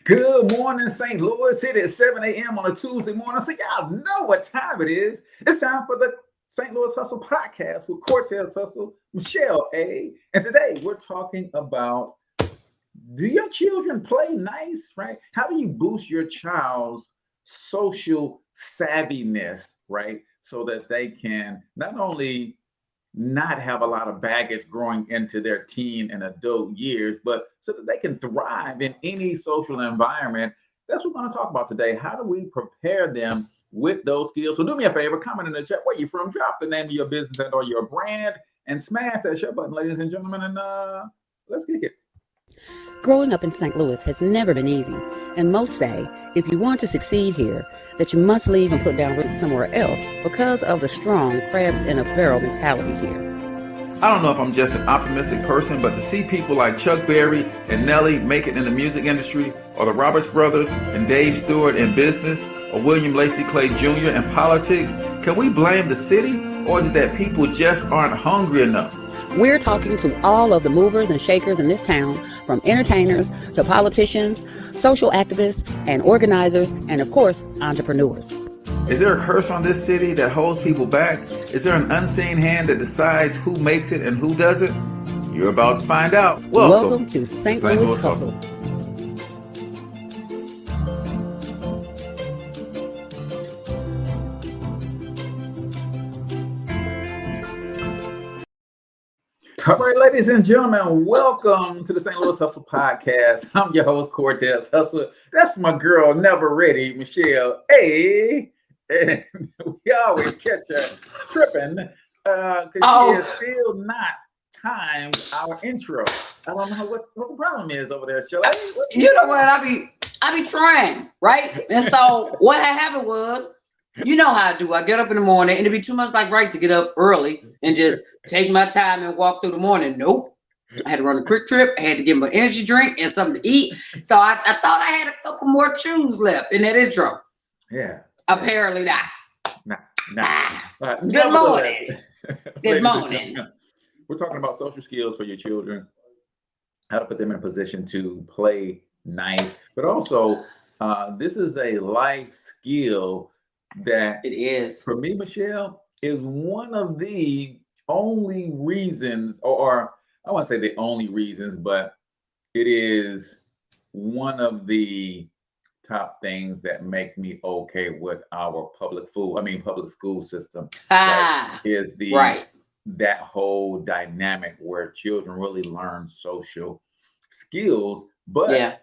Good morning, St. Louis. It is 7 a.m. on a Tuesday morning. So y'all know what time it is. It's time for the St. Louis Hustle Podcast with CORTEZ Hustle, Michelle A. And today we're talking about, do your children play nice, right? How do you boost your child's social savviness, right? So that they can not only not have a lot of baggage growing into their teen and adult years, but so that they can thrive in any social environment. That's what we're going to talk about today. How do we prepare them with those skills? So do me a favor, comment in the chat where you from, drop the name of your business and or your brand, and smash that share button, ladies and gentlemen, and let's kick it. Growing up in St. Louis has never been easy, and most say if you want to succeed here, that you must leave and put down roots somewhere else because of the strong crabs in a barrel mentality here. I don't know if I'm just an optimistic person, but to see people like Chuck Berry and Nelly make it in the music industry, or the Roberts brothers and Dave Stewart in business, or William Lacey Clay Jr. in politics, can we blame the city, or is it that people just aren't hungry enough? We're talking to all of the movers and shakers in this town, from entertainers to politicians, social activists and organizers, and of course, entrepreneurs. Is there a curse on this city that holds people back? Is there an unseen hand that decides who makes it and who doesn't? You're about to find out. Welcome to St. Louis Hustle. All right, ladies and gentlemen, welcome to the St. Louis Hustle Podcast. I'm your host, CORTEZ Hustler. That's my girl, never ready, Michelle A. And we always catch her tripping because she has still not timed our intro. I don't know what the problem is over there, Michelle A. You know what? I be trying, right? And so what had happened was, you know how I do. I get up in the morning, and it'd be too much like right to get up early and just take my time and walk through the morning. Nope. I had to run a quick trip. I had to give them an energy drink and something to eat. So I thought I had a couple more chews left in that intro. Yeah. Apparently not. Good morning. Good morning. We're talking about social skills for your children, how to put them in a position to play nice, but also this is a life skill that it is, for me, Michelle, is one of the only reasons, or I won't say the only reasons, but it is one of the top things that make me okay with our public school system. Is that whole dynamic where children really learn social skills, but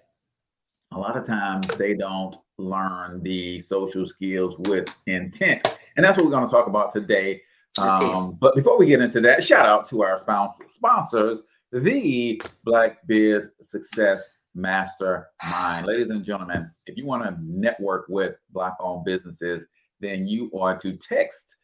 a lot of times they don't learn the social skills with intent. And that's what we're going to talk about today. But before we get into that, shout out to our sponsors, the Black Biz Success Mastermind. Ladies and gentlemen, if you want to network with Black-owned businesses, then you are to text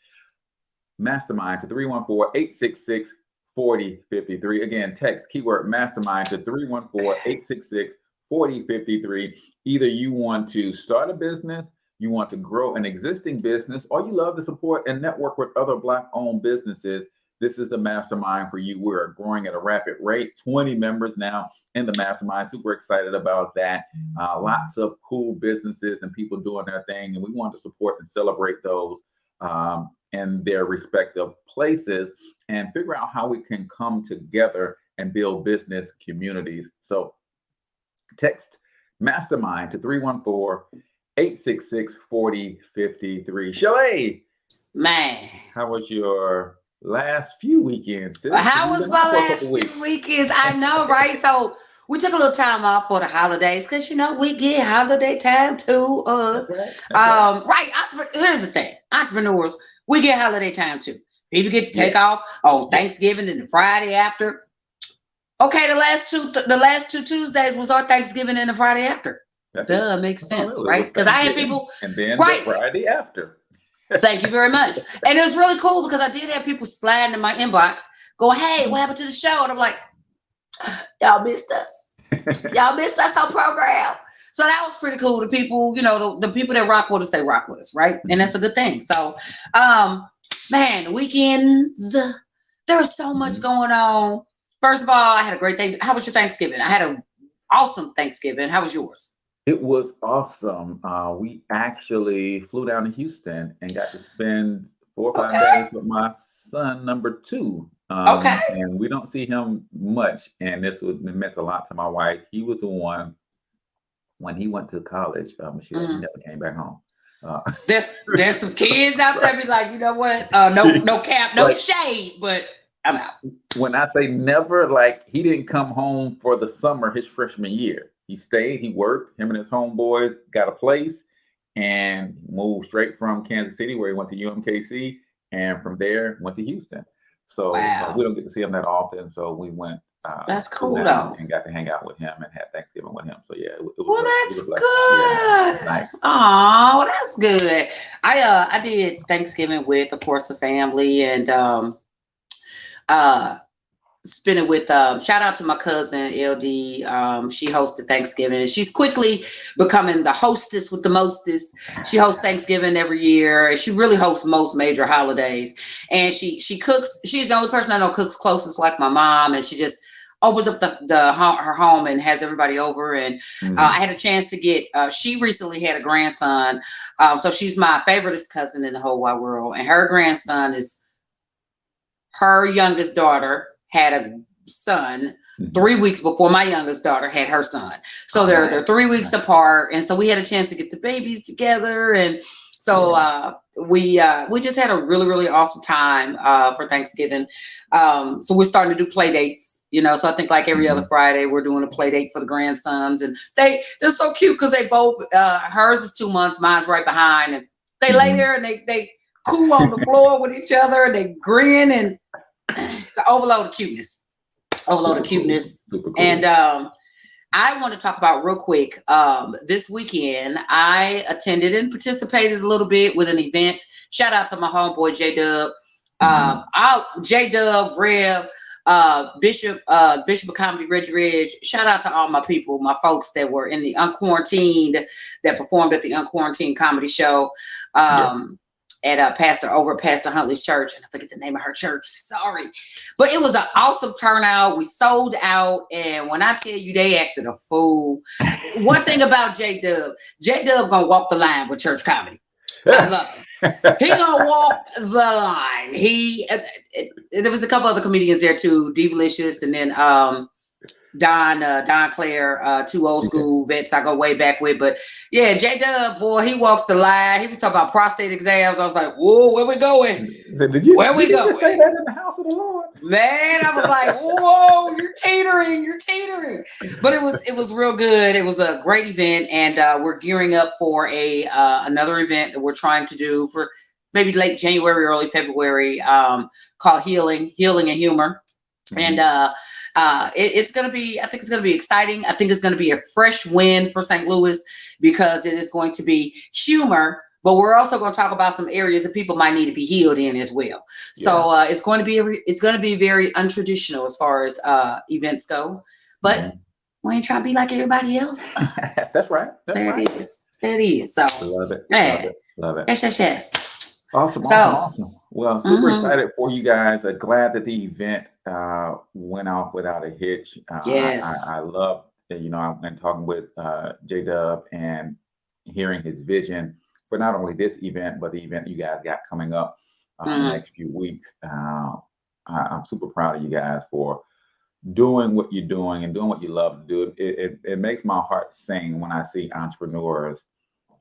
Mastermind to 314-866-4053. Again, text keyword Mastermind to 314-866-4053. Either you want to start a business, you want to grow an existing business, or you love to support and network with other Black-owned businesses. This is the mastermind for you. We're growing at a rapid rate, 20 members now in the mastermind. Super excited about that. Lots of cool businesses and people doing their thing, and we want to support and celebrate those in their respective places and figure out how we can come together and build business communities. So text Mastermind to 314-866-4053. Shelly, man, how was your last few weekends? How was my last few weekends? I know, right? So we took a little time off for the holidays because, we get holiday time too. Right. Here's the thing. Entrepreneurs, we get holiday time too. People get to take off on Thanksgiving and the Friday after. Okay, the last two Tuesdays was our Thanksgiving and the Friday after. Makes sense, right? Because I had people, and then the Friday after. Thank you very much. And it was really cool because I did have people sliding in my inbox going, "Hey, what happened to the show?" And I'm like, "Y'all missed us. Y'all missed us on program." So that was pretty cool. The people, the people that rock with us, they rock with us, right? And that's a good thing. So, man, weekends, there was so much going on. First of all, I had a great thing. How was your Thanksgiving? I had an awesome Thanksgiving. How was yours? It was awesome. We actually flew down to Houston and got to spend 4 or 5 days with my son, number two. Okay. And we don't see him much. And meant a lot to my wife. He was the one when he went to college. Michelle, he never came back home. There's some kids out there be like, you know what? No cap, no shade, but I'm out. When I say never, like he didn't come home for the summer his freshman year. He stayed, he worked, him and his homeboys got a place and moved straight from Kansas City where he went to UMKC, and from there went to Houston. So we don't get to see him that often. So we went. That's cool though. And got to hang out with him and have Thanksgiving with him. So yeah, it was well, that's good. Yeah, nice. Oh, that's good. I did Thanksgiving with, of course, the family, and spending with shout out to my cousin LD. She hosted Thanksgiving. She's quickly becoming the hostess with the mostest. She hosts Thanksgiving every year, and she really hosts most major holidays. And she cooks. She's the only person I know cooks closest like my mom, and she just opens up her home and has everybody over. And I had a chance to get. She recently had a grandson, so she's my favoriteest cousin in the whole wide world, and her grandson is her youngest daughter had a son 3 weeks before my youngest daughter had her son. So they're 3 weeks apart. And so we had a chance to get the babies together. And so we just had a really, really awesome time for Thanksgiving. So we're starting to do play dates, you know. So I think like every other Friday we're doing a play date for the grandsons. And they're so cute because they both, hers is 2 months, mine's right behind. And they lay there and they cool on the floor with each other, and they grin, and it's an overload of cuteness. Super cool. And I want to talk about real quick. This weekend, I attended and participated a little bit with an event. Shout out to my homeboy J Dub, J Dub, Rev, Bishop of Comedy, Reggie Ridge. Shout out to all my people, my folks that were in the Unquarantined, that performed at the Unquarantined comedy show. At Pastor Huntley's church, and I forget the name of her church. Sorry, but it was an awesome turnout. We sold out, and when I tell you they acted a fool, one thing about J Dub gonna walk the line with church comedy. I love him. He gonna walk the line. There was a couple other comedians there too, Devalicious, and then Don Claire, two old school vets I go way back with. But yeah, J Dub, boy, he walks the line. He was talking about prostate exams. I was like, whoa, where we going? Did you just say that in the house of the Lord? Man, I was like, whoa, you're teetering. But it was real good. It was a great event, and we're gearing up for another event that we're trying to do for maybe late January, early February, called Healing and Humor. And it's going to be, I think it's going to be exciting. I think it's going to be a fresh win for St. Louis because it is going to be humor, but we're also going to talk about some areas that people might need to be healed in as well. So it's going to be very untraditional as far as events go, but we ain't trying to be like everybody else. That's right. There it is. So love it. Love it. Yes. Awesome. Well, super excited for you guys. Glad that the event went off without a hitch. Yes. I love, I've been talking with J Dub and hearing his vision for not only this event, but the event you guys got coming up in the next few weeks. I'm super proud of you guys for doing what you're doing and doing what you love to do. It makes my heart sing when I see entrepreneurs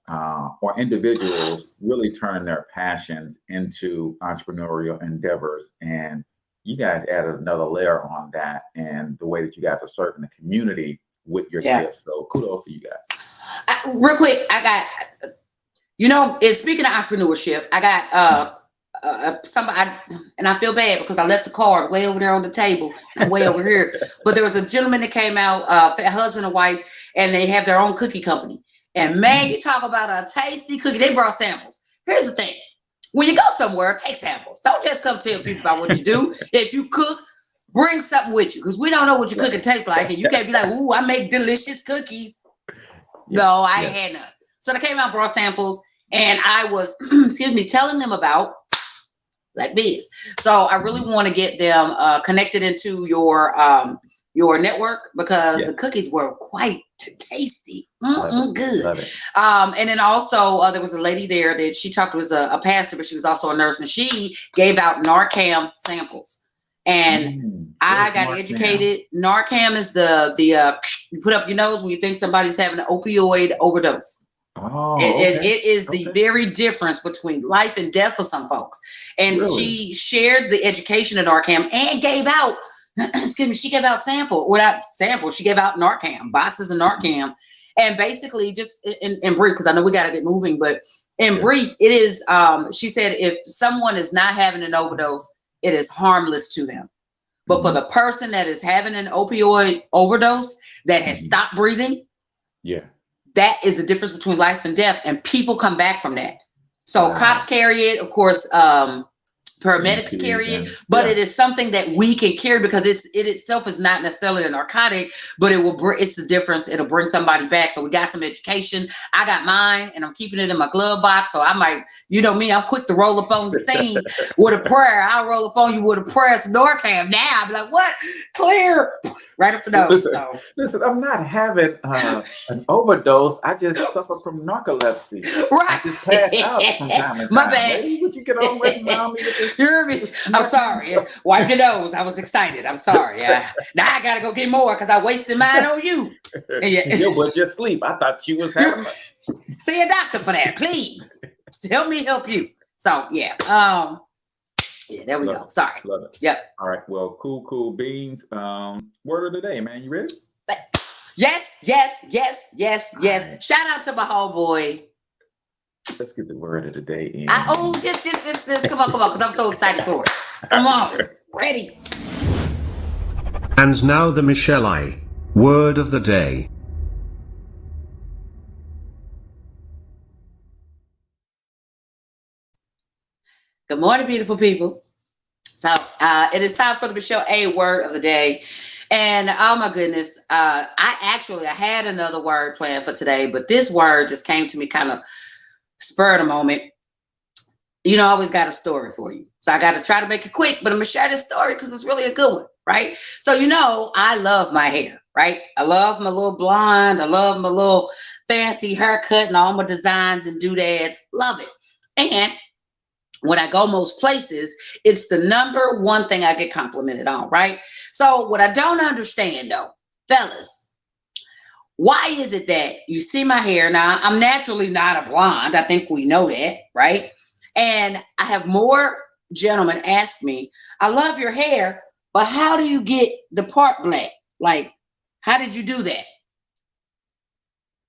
or individuals really turn their passions into entrepreneurial endeavors. And you guys added another layer on that, and the way that you guys are serving the community with your gifts. So kudos to you guys. Real quick, I got, speaking of entrepreneurship, I got somebody, and I feel bad because I left the card way over there on the table and way over here. But there was a gentleman that came out, a husband and wife, and they have their own cookie company. And man, you talk about a tasty cookie. They brought samples. Here's the thing. When you go somewhere, take samples. Don't just come tell people about what you do. If you cook, bring something with you, because we don't know what your cooking tastes like. And you can't be like, ooh, I make delicious cookies. No, I ain't had none. So they came out, brought samples, and I was, telling them about Black Biz. So I really want to get them connected into your your network because the cookies were quite tasty. Good. Love it. And then also there was a lady there that she talked was a pastor, but she was also a nurse, and she gave out Narcan samples. And I got educated. Narcan is the you put up your nose when you think somebody's having an opioid overdose. Oh, it is the very difference between life and death for some folks. And she shared the education of Narcan and gave out, excuse me, she gave out she gave out Narcan, boxes of Narcan. And basically just in brief, because I know we got to get moving, but in brief, it is, she said, if someone is not having an overdose, it is harmless to them. But for the person that is having an opioid overdose that has stopped breathing, that is the difference between life and death, and people come back from that. So cops carry it, of course, paramedics carry it, but it is something that we can carry because it itself is not necessarily a narcotic, but it's the difference. It'll bring somebody back. So we got some education. I got mine and I'm keeping it in my glove box. So I might, you know me, I'm quick to roll up on the scene with a prayer. I'll roll up on you with a prayer, some Narcan. Now I'll be like, what? Clear. Right up the nose. Listen, I'm not having an overdose. I just suffer from narcolepsy. Right. I just pass out from time to time. My bad. Lady, would you get on with me with this? You hear me? I'm sorry. Wipe your nose. I was excited. I'm sorry. Now I gotta go get more because I wasted mine on you. You would just sleep. I thought you was having. See a doctor for that, please. Help me help you. So yeah. There we go. Sorry. Love it. Yep. All right. Well, cool beans. Word of the day, man. You ready? Yes. Right. Shout out to my homeboy. Let's get the word of the day in. This. Come on, because I'm so excited for it. Come on. Ready. And now the Michelle I. Word of the day. Good morning, beautiful people. So it is time for the Michelle A. Word of the day. And oh my goodness, I had another word planned for today, but this word just came to me kind of spur of the moment. You know, I always got a story for you. So I got to try to make it quick, but I'm going to share this story because it's really a good one, right? So, you know, I love my hair, right? I love my little blonde. I love my little fancy haircut and all my designs and doodads. Love it. And when I go most places, it's the number one thing I get complimented on, right? So what I don't understand though, fellas, why is it that you see my hair? Now, I'm naturally not a blonde. I think we know that, right? And I have more gentlemen ask me, I love your hair, but how do you get the part black? Like, how did you do that?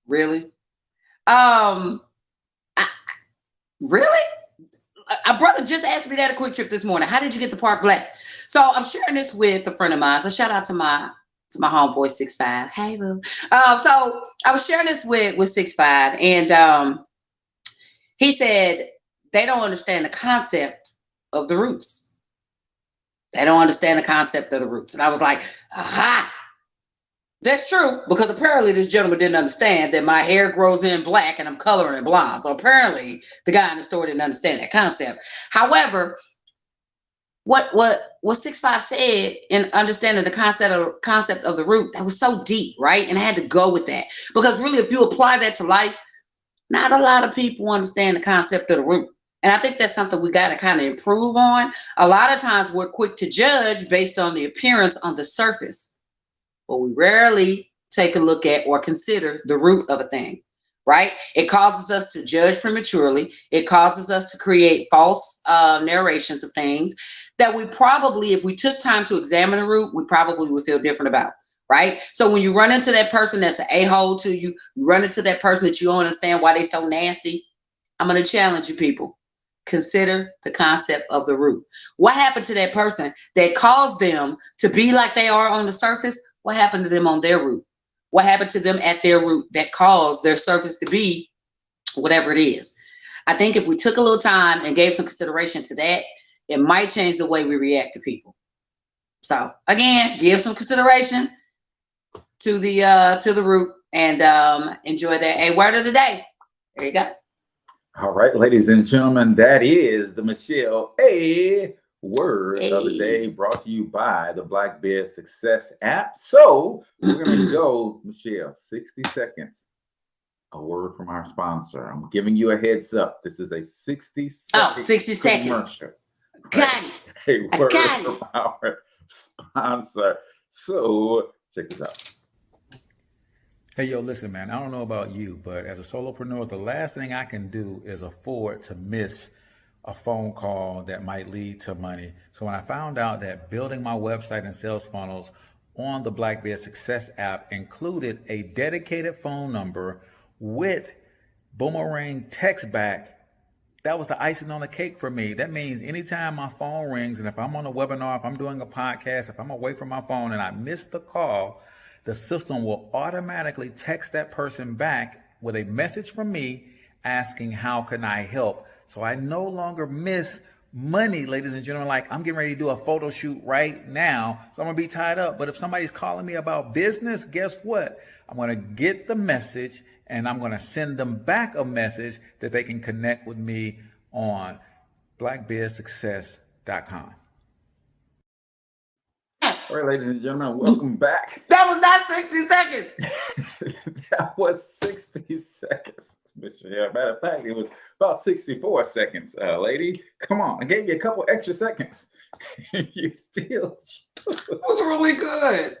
Really? Really? A brother just asked me that a quick trip this morning. How did you get the part black? So I'm sharing this with a friend of mine. So shout out to my homeboy 6'5". Hey boo. So I was sharing this with 6'5", and he said they don't understand the concept of the roots. They don't understand the concept of the roots. And I was like, aha. That's true, because apparently this gentleman didn't understand that my hair grows in black and I'm coloring it blonde. So apparently the guy in the store didn't understand that concept. However, what 6'5" said in understanding the concept of the root, that was so deep, right? And I had to go with that, because really, if you apply that to life, not a lot of people understand the concept of the root. And I think that's something we got to kind of improve on. A lot of times we're quick to judge based on the appearance on the surface, but we rarely take a look at or consider the root of a thing, right? It causes us to judge prematurely. It causes us to create false narrations of things that we probably, if we took time to examine the root, we probably would feel different about, right? So when you run into that person that's an a-hole to you, you run into that person that you don't understand why they so nasty, I'm going to challenge you people. Consider the concept of the root. What happened to that person that caused them to be like they are on the surface? What happened to them on their root? What happened to them at their root that caused their surface to be whatever it is? I think if we took a little time and gave some consideration to that, it might change the way we react to people. So again, give some consideration to the root and enjoy that. A word of the day. There you go. All right, ladies and gentlemen, that is the Michelle A. word of the day brought to you by the Black Biz Success app. So we're going to go, Michelle, 60 seconds. A word from our sponsor. I'm giving you a heads up. This is a 60 seconds. Commercial. Got it. A word from our sponsor. So check this out. Hey, yo, listen, man, I don't know about you, but as a solopreneur, the last thing I can do is afford to miss a phone call that might lead to money. So when I found out that building my website and sales funnels on the Black Biz Success app included a dedicated phone number with boomerang text back, that was the icing on the cake for me. That means anytime my phone rings, and if I'm on a webinar, if I'm doing a podcast, if I'm away from my phone and I miss the call, the system will automatically text that person back with a message from me asking, how can I help? So I no longer miss money, ladies and gentlemen. Like, I'm getting ready to do a photo shoot right now, so I'm gonna be tied up. But if somebody's calling me about business, guess what? I'm gonna get the message and I'm gonna send them back a message that they can connect with me on blackbizsuccess.com. All right, ladies and gentlemen, welcome back. That was not 60 seconds. That was 60 seconds, Michelle. Matter of fact, it was about 64 seconds, lady. Come on, I gave you a couple extra seconds. You still. That was really good.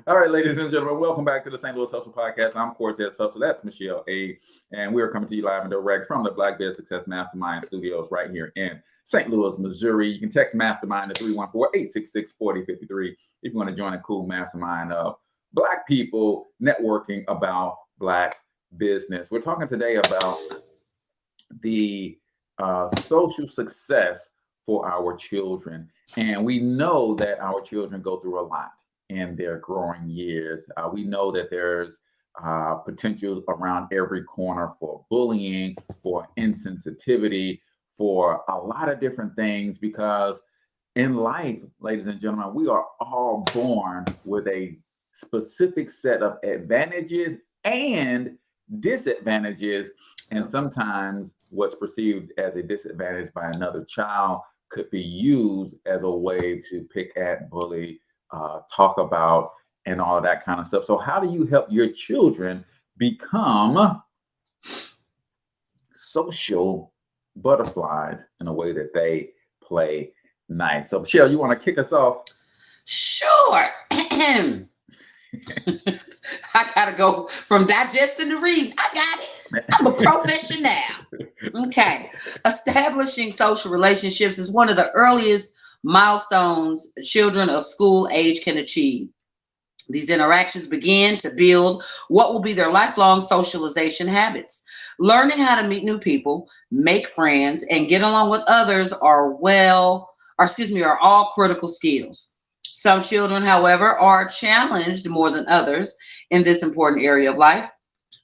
All right, ladies and gentlemen, welcome back to the St. Louis Hustle Podcast. I'm CORTEZ Hustle. That's Michelle A. And we are coming to you live and direct from the Black Biz Success Mastermind studios right here in St. Louis, Missouri. You can text Mastermind to 314-866-4053 if you want to join a cool mastermind of Black people networking about Black business. We're talking today about the social success for our children. And we know that our children go through a lot in their growing years. We know that there's potential around every corner for bullying, for insensitivity, for a lot of different things, because in life, ladies and gentlemen, we are all born with a specific set of advantages and disadvantages. And sometimes what's perceived as a disadvantage by another child could be used as a way to pick at, bully, talk about, and all that kind of stuff. So how do you help your children become social butterflies in a way that they play nice? So Michelle, you want to kick us off? Sure. I gotta go from digesting to reading. I got it. I'm a professional. Okay. Establishing social relationships is one of the earliest milestones children of school age can achieve. These interactions begin to build what will be their lifelong socialization habits. Learning how to meet new people, make friends, and get along with others are all critical skills. Some children, however, are challenged more than others in this important area of life.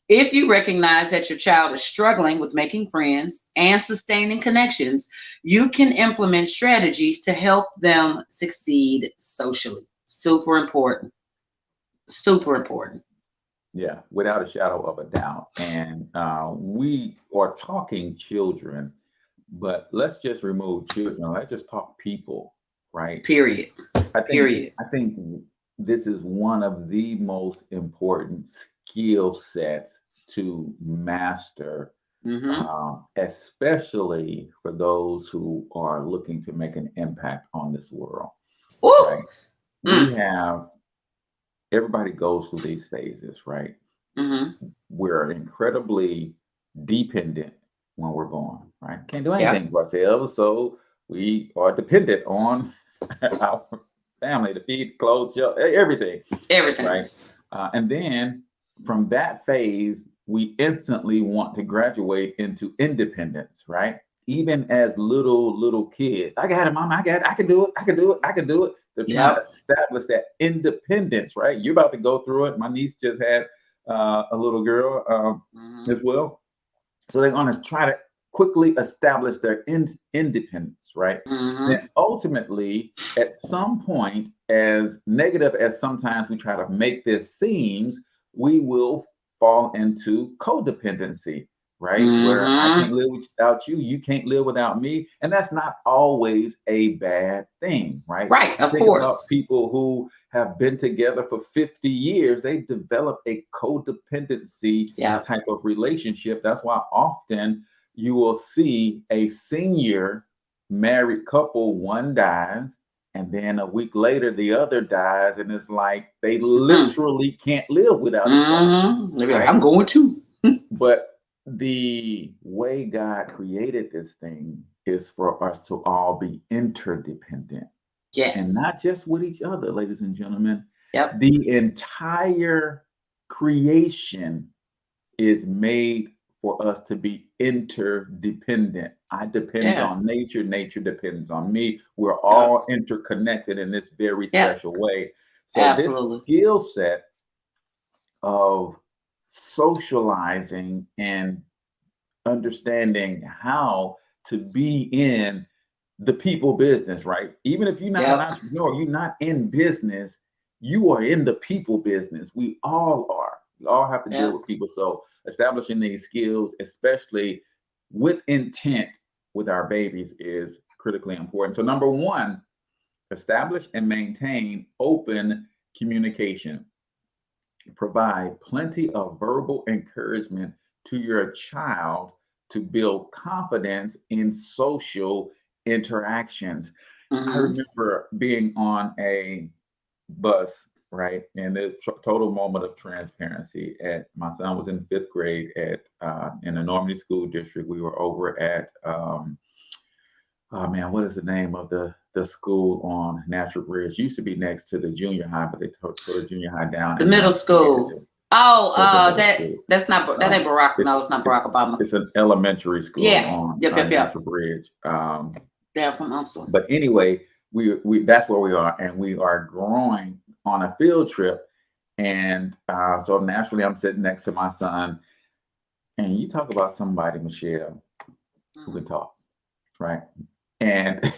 If you recognize that your child is struggling with making friends and sustaining connections, you can implement strategies to help them succeed socially. Super important. Super important. Yeah, without a shadow of a doubt. And we are talking children, but let's just remove children. Let's just talk people, right? Period. I think this is one of the most important skill sets to master, especially for those who are looking to make an impact on this world. Right? We have, everybody goes through these phases, right? We're incredibly dependent when we're born, right? Can't do anything for ourselves, so we are dependent on our family to feed, clothes, shelter, everything. Right? And then from that phase, we instantly want to graduate into independence, right? Even as little kids. I got it, mom. I got it. I can do it. They're trying to establish that independence, right? You're about to go through it. My niece just had a little girl as well. So they're going to try to quickly establish their independence, right? And ultimately, at some point, as negative as sometimes we try to make this seems, we will fall into codependency, right? Where I can't live without you, you can't live without me. And that's not always a bad thing, right? Right, of Think about course. people who have been together for 50 years, they develop a codependency type of relationship. That's why often you will see a senior married couple, one dies, and then a week later the other dies, and it's like they literally can't live without each other. Right? I'm going to. But the way God created this thing is for us to all be interdependent. Yes. And not just with each other, ladies and gentlemen. Yep. The entire creation is made for us to be interdependent. I depend on nature, nature depends on me. We're all interconnected in this very special way. So this skill set of socializing and understanding how to be in the people business, right? Even if you're not an entrepreneur, you're not in business, you are in the people business. We all are. We all have to deal with people. So establishing these skills, especially with intent with our babies, is critically important. So number one, establish and maintain open communication. Provide plenty of verbal encouragement to your child to build confidence in social interactions. I remember being on a bus, right? And the total moment of transparency. My son was in 5th grade in the Normandy School District. We were over at what is the name of the school on Natural Bridge? Used to be next to the junior high, but they tore the junior high down. The middle school. That's not that ain't Barack. No, it's not Barack Obama. It's an elementary school on Natural Bridge. They're from Amsterdam. But anyway, we that's where we are, and we are growing on a field trip. And so naturally I'm sitting next to my son, and you talk about somebody, Michelle, who can talk, right? And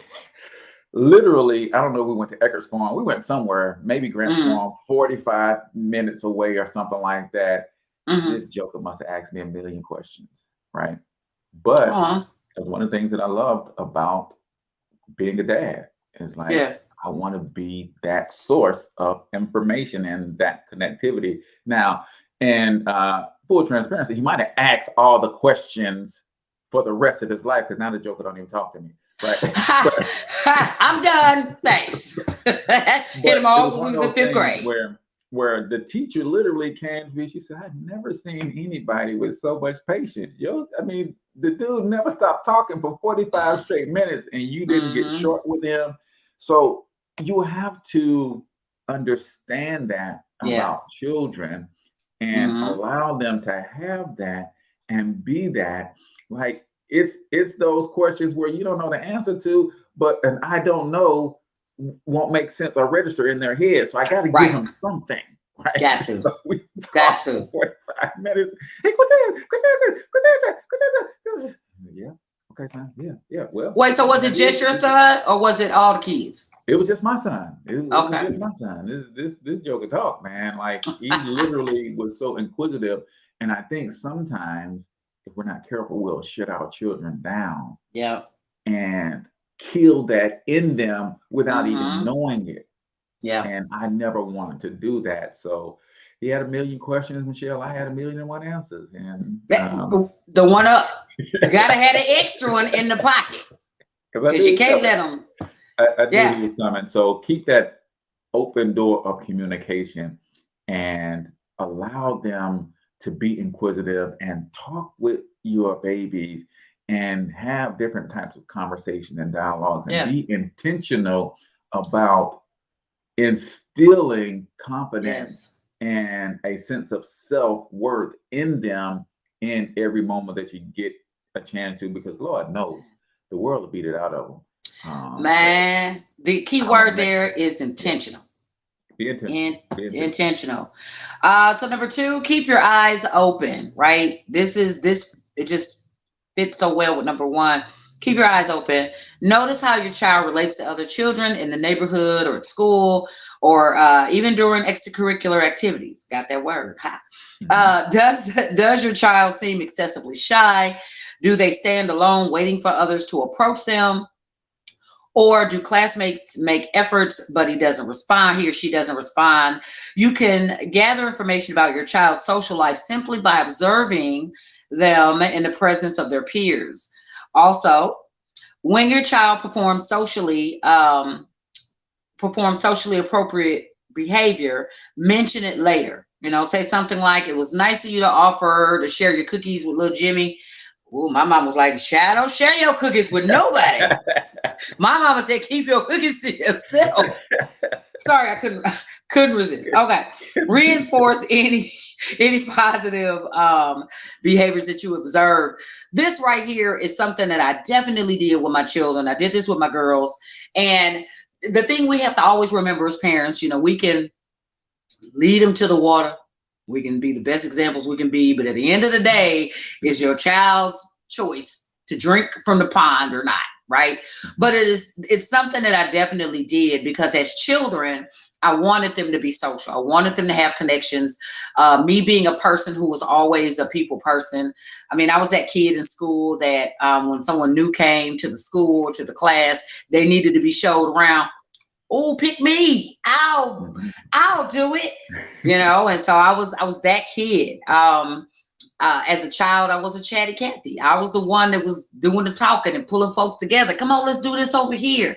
literally, I don't know if we went to Eckert's Farm. We went somewhere, maybe Grant's Farm, 45 minutes away or something like that. This joker must have asked me a million questions, right? But that's one of the things that I loved about being a dad. Is like, I want to be that source of information and that connectivity. Now, and full transparency, he might have asked all the questions for the rest of his life, because now the joker don't even talk to me. Right. I'm done. Thanks. Hit him all when he was in 5th grade. Where the teacher literally came to me, she said, I've never seen anybody with so much patience. The dude never stopped talking for 45 straight minutes, and you didn't get short with him. So you have to understand that about children and allow them to have that and be that. Like, it's those questions where you don't know the answer to, but an I don't know won't make sense or register in their head. So I got to give them something. Right? Got to. So we got to. 45 minutes. Hey, quit. Yeah. Okay, son. Yeah. Well. Wait, so was it just your son, or was it all the kids? It was just my son. It was just my son. This joker talk, man. Like, he literally was so inquisitive. And I think sometimes, if we're not careful, we'll shut our children down. Yeah. And kill that in them without even knowing it. Yeah. And I never wanted to do that. So he had a million questions, Michelle. I had 1,000,001 answers. And the one up, you gotta have an extra one in the pocket, because you can't let them. I knew he was coming. So keep that open door of communication and allow them to be inquisitive and talk with your babies and have different types of conversation and dialogues, and be intentional about instilling confidence and a sense of self-worth in them in every moment that you get a chance to, because Lord knows the world will beat it out of them. Man, the key word there is intentional. Be intentional. So number 2, keep your eyes open, right? It just fits so well with number 1. Keep your eyes open. Notice how your child relates to other children in the neighborhood or at school, or even during extracurricular activities. Got that word? Ha. Does your child seem excessively shy? Do they stand alone waiting for others to approach them? Or do classmates make efforts, but he or she doesn't respond? You can gather information about your child's social life simply by observing them in the presence of their peers. Also, when your child performs socially appropriate behavior, mention it later. Say something like, it was nice of you to offer to share your cookies with little Jimmy. Ooh, my mom was like, don't share your cookies with nobody. My mama said, keep your cookies to yourself. Sorry, I couldn't resist. Okay. Reinforce any positive behaviors that you observe. This right here is something that I definitely did with my children. I did this with my girls. And the thing we have to always remember as parents, we can lead them to the water. We can be the best examples we can be. But at the end of the day, it's your child's choice to drink from the pond or not. Right. But it's something that I definitely did, because as children, I wanted them to be social. I wanted them to have connections. Me being a person who was always a people person. I mean, I was that kid in school that when someone new came to the school, to the class, they needed to be showed around. Oh, pick me. I'll do it. And so I was that kid. As a child, I was a chatty Cathy. I was the one that was doing the talking and pulling folks together. Come on, let's do this over here.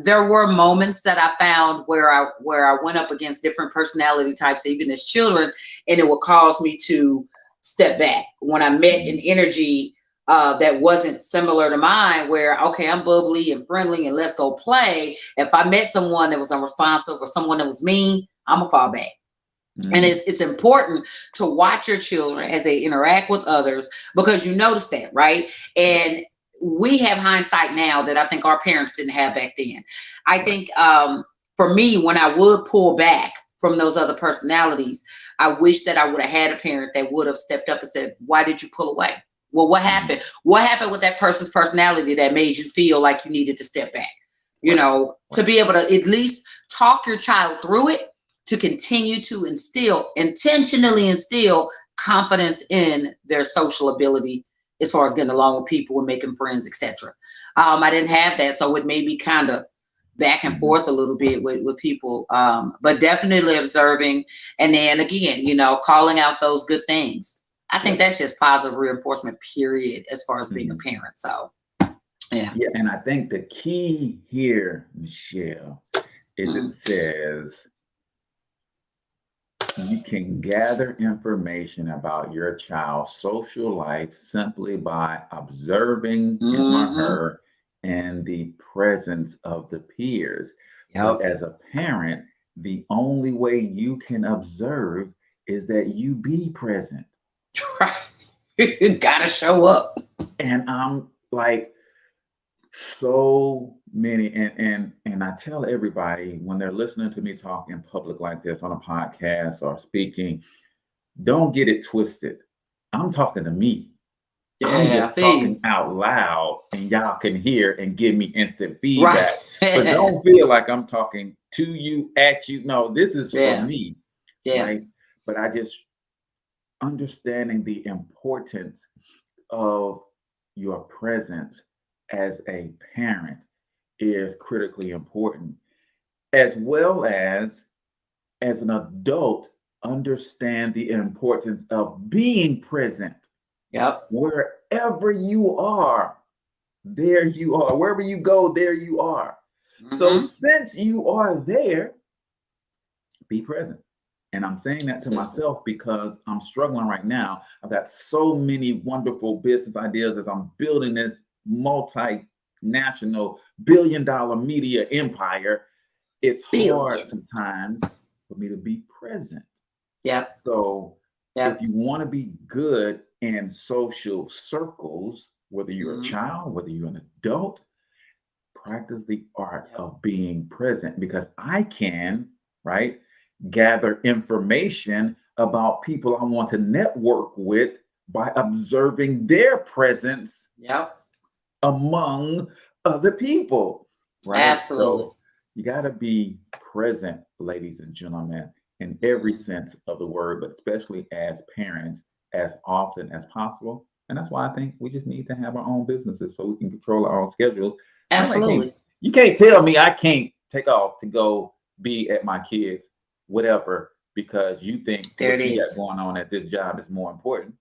There were moments that I found where I went up against different personality types, even as children, and it would cause me to step back when I met an energy that wasn't similar to mine, where, okay, I'm bubbly and friendly and let's go play. If I met someone that was unresponsive or someone that was mean, I'm gonna fall back. And it's important to watch your children as they interact with others, because you notice that, right? And we have hindsight now that I think our parents didn't have back then. I think for me, when I would pull back from those other personalities, I wish that I would have had a parent that would have stepped up and said, why did you pull away? Well, what happened? What happened with that person's personality that made you feel like you needed to step back? To be able to at least talk your child through it, to continue to intentionally instill confidence in their social ability as far as getting along with people and making friends, etc. I didn't have that, so it made me kind of back and forth a little bit with people, but definitely observing, and then again, calling out those good things. I think that's just positive reinforcement, period, as far as being a parent. So, yeah. And I think the key here, Michelle, is it says, you can gather information about your child's social life simply by observing him or her in the presence of the peers. But as a parent, the only way you can observe is that you be present. You gotta show up. And I'm like, so many, and I tell everybody when they're listening to me talk in public like this on a podcast or speaking, don't get it twisted. I'm talking to me. I'm just talking out loud, and y'all can hear and give me instant feedback. But don't feel like I'm talking to you, at you. No, this is for me. Right? But I just understanding the importance of your presence as a parent is critically important, as well as an adult, understand the importance of being present. Wherever you are, there you are. Wherever you go, there you are. So since you are there, be present. And I'm saying that to myself because I'm struggling right now. I've got so many wonderful business ideas as I'm building this multinational billion-dollar media empire. It's hard sometimes for me to be present. So if you want to be good in social circles, whether you're a child, whether you're an adult, practice the art of being present, because I can, gather information about people I want to network with by observing their presence among other people. Absolutely. You got to be present, ladies and gentlemen, in every sense of the word, but especially as parents, as often as possible. And that's why I think we just need to have our own businesses so we can control our own schedules. Absolutely. You can't tell me I can't take off to go be at my kids, whatever, because you think there what it you is. got going on at this job is more important.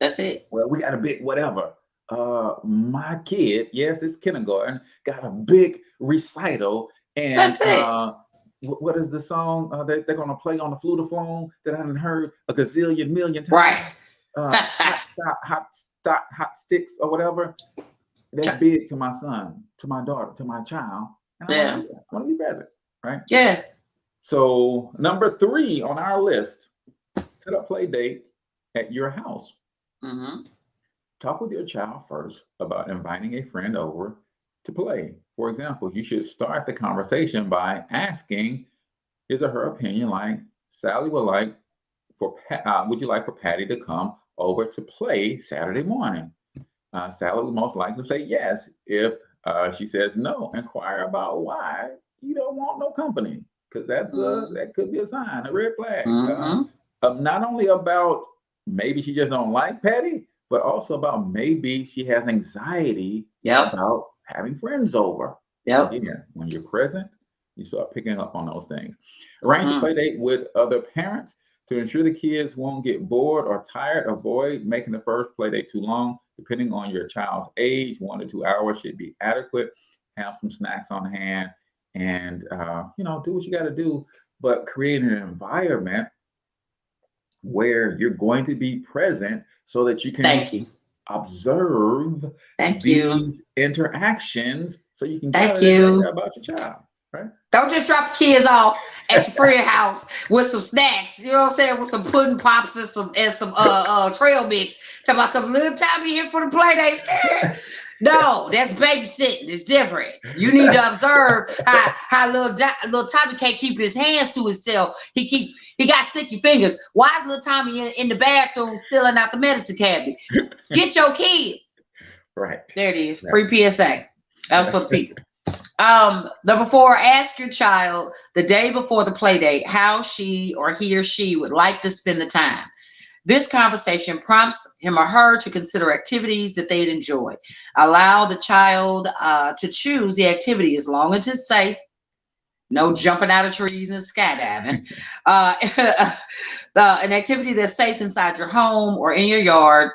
That's it. Well, we got a big whatever. My kid, yes, it's kindergarten, got a big recital. And that's it. What is the song that they're going to play on the flutophone that I haven't heard a gazillion million times? Right. Hot sticks or whatever. That's big to my son, to my daughter, to my child. And I want to be present, right? Yeah. So number 3 on our list, set up play dates at your house. Mm-hmm. Talk with your child first about inviting a friend over to play. For example, you should start the conversation by asking his or her opinion, like Sally would you like for Patty to come over to play Saturday morning? Sally would most likely say yes. If she says no, inquire about why you don't want no company, because that could be a sign, a red flag. Not only about maybe she just don't like Patty, but also about maybe she has anxiety about having friends over. Again, when you're present, you start picking up on those things. Arrange a play date with other parents to ensure the kids won't get bored or tired. Avoid making the first play date too long. Depending on your child's age, 1 to 2 hours should be adequate. Have some snacks on hand and, do what you got to do, but create an environment where you're going to be present so that you can observe these interactions so you can get about your child, right? Don't just drop the kids off at your friend's house with some snacks, you know what I'm saying, with some pudding pops and some trail mix. Talk about some little Tommy here for the play dates. No, that's babysitting. It's different. You need to observe how little Tommy can't keep his hands to himself. He got sticky fingers. Why is little Tommy in the bathroom stealing out the medicine cabinet? Get your kids. Right. There it is. Free PSA. That was for the people. Number 4, ask your child the day before the play date how he or she would like to spend the time. This conversation prompts him or her to consider activities that they'd enjoy. Allow the child to choose the activity as long as it's safe. No jumping out of trees and skydiving. An activity that's safe inside your home or in your yard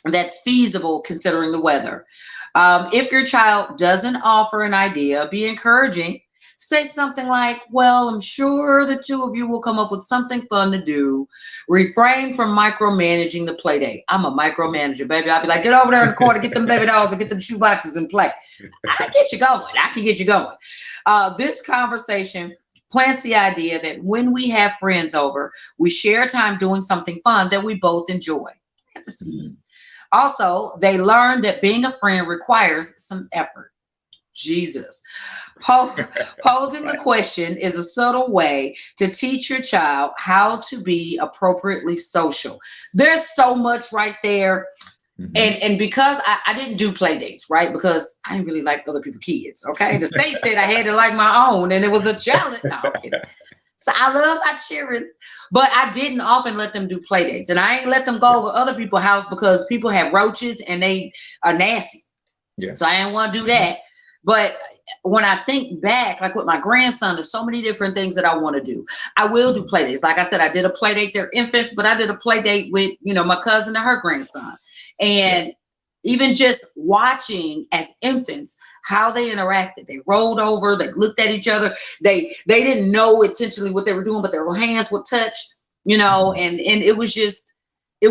that's feasible considering the weather. If your child doesn't offer an idea, be encouraging. Say something like, well, I'm sure the 2 of you will come up with something fun to do. Refrain from micromanaging the play date. I'm a micromanager, baby. I'll be like, get over there in the corner, get them baby dolls and get them shoeboxes and play. I can get you going. This conversation plants the idea that when we have friends over, we share time doing something fun that we both enjoy. That's the seed. Also, they learn that being a friend requires some effort. Jesus. Posing the question is a subtle way to teach your child how to be appropriately social. There's so much right there. And because I didn't do play dates, right? Because I didn't really like other people's kids, okay? The state said I had to like my own, and it was a challenge. No, I'm kidding. So I love my children, but I didn't often let them do play dates. And I ain't let them go over other people's house because people have roaches and they are nasty. Yeah. So I didn't want to do that. But when I think back, like with my grandson, there's so many different things that I want to do. I will do play dates. Like I said, I did a play date, they're infants, but I did a play date with, my cousin and her grandson. And even just watching as infants, how they interacted. They rolled over, they looked at each other. They didn't know intentionally what they were doing, but their hands would touch, and it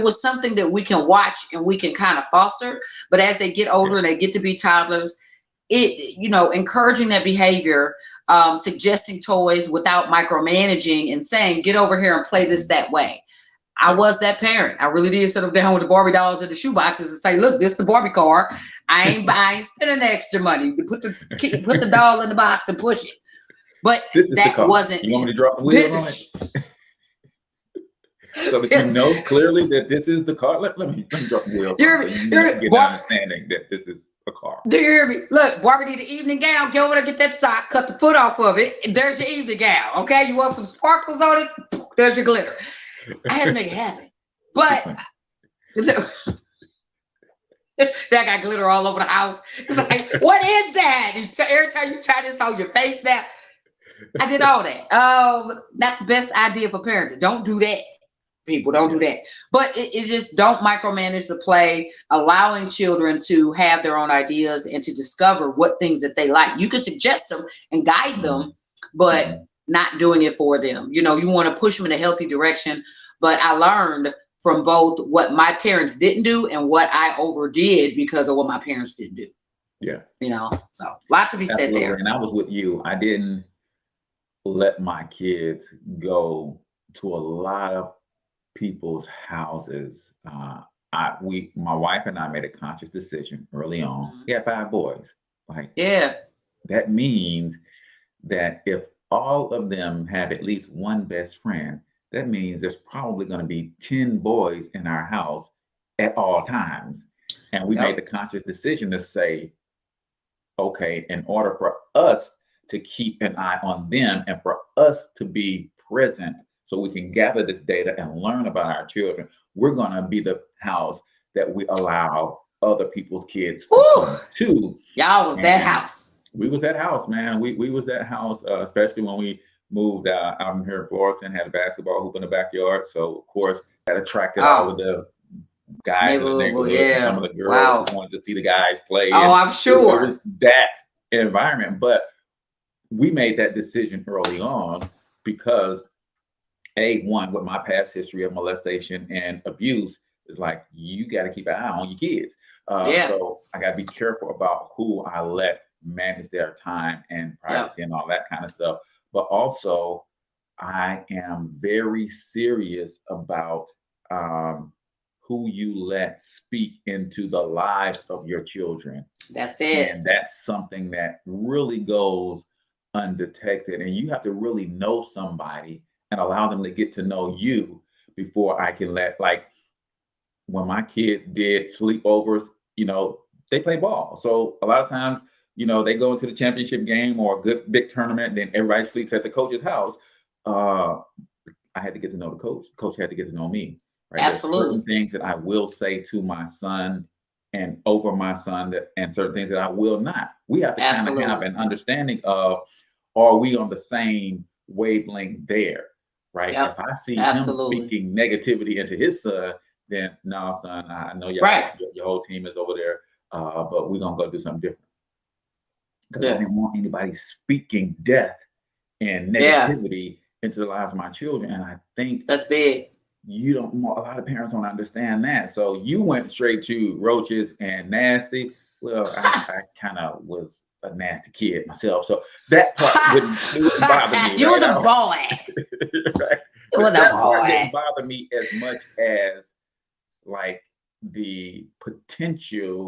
was something that we can watch and we can kind of foster. But as they get older and they get to be toddlers, encouraging that behavior, suggesting toys without micromanaging and saying, get over here and play this that way. I was that parent. I really did sit them down with the Barbie dolls and the shoe boxes and say, look, this is the Barbie car. I ain't spending extra money. Put the doll in the box and push it. But that wasn't. You want me to drop the wheel on it? So that you know clearly that this is the car. Let me drop the wheel. You get the understanding that this is a car. Do you hear me? Look, Barbie need an evening gown. Go over there, get that sock, cut the foot off of it. And there's your evening gown. Okay, you want some sparkles on it? There's your glitter. I had to make it happen. But that got glitter all over the house. It's like, what is that? Every time you try this on your face now. I did all that. Not the best idea for parents. Don't do that. People don't do that. But it just don't micromanage the play, allowing children to have their own ideas and to discover what things that they like. You can suggest them and guide them, but not doing it for them. You know, you want to push them in a healthy direction. But I learned from both what my parents didn't do and what I overdid because of what my parents didn't do. Yeah. You know, so lots to be said there. And I was with you. I didn't let my kids go to a lot of people's houses. My wife and I made a conscious decision early on. We had 5 boys. Like, yeah, that means that if all of them have at least one best friend, that means there's probably going to be 10 boys in our house at all times. And we made the conscious decision to say, okay, in order for us to keep an eye on them and for us to be present so we can gather this data and learn about our children, we're going to be the house that we allow other people's kids to come to. Y'all was that house. We was that house, man. We was that house, especially when we moved out here in Florida and had a basketball hoop in the backyard. So, of course, that attracted all of the guys in the neighborhood. Some of the girls wanted to see the guys play. Oh, I'm sure. It was that environment. But we made that decision early on because one, with my past history of molestation and abuse, is like, you got to keep an eye on your kids. So I got to be careful about who I let manage their time and privacy and all that kind of stuff. But also, I am very serious about who you let speak into the lives of your children. That's it. And that's something that really goes undetected. And you have to really know somebody and allow them to get to know you before I can let, like, when my kids did sleepovers, you know, they play ball. So a lot of times, you know, they go into the championship game or a good big tournament, then everybody sleeps at the coach's house. I had to get to know the coach. Coach had to get to know me. Right? Absolutely. There's certain things that I will say to my son and over my son, and certain things that I will not. We have to kind of have an understanding of, are we on the same wavelength there? Right. If I see him speaking negativity into his son, then no, son, I know your whole team is over there, but we're gonna go do something different. Because I didn't want anybody speaking death and negativity into the lives of my children. And I think that's big. A lot of parents don't understand that. So you went straight to roaches and nasty. Well, I kind of was a nasty kid myself, so that part wouldn't bother me. You was a boy. Right? It was a boy. It didn't bother me as much as like the potential,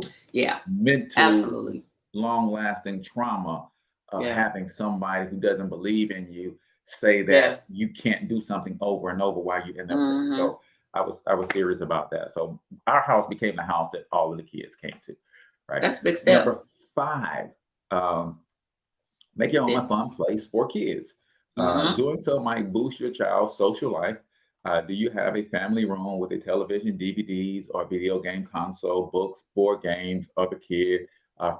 mental, long-lasting trauma of having somebody who doesn't believe in you say that you can't do something over and over while you end up there. So I was serious about that. So our house became the house that all of the kids came to. Right. That's a big step. Number 5, make your own fun place for kids. Doing so might boost your child's social life. Do you have a family room with a television, DVDs, or video game console, books, board games, other kid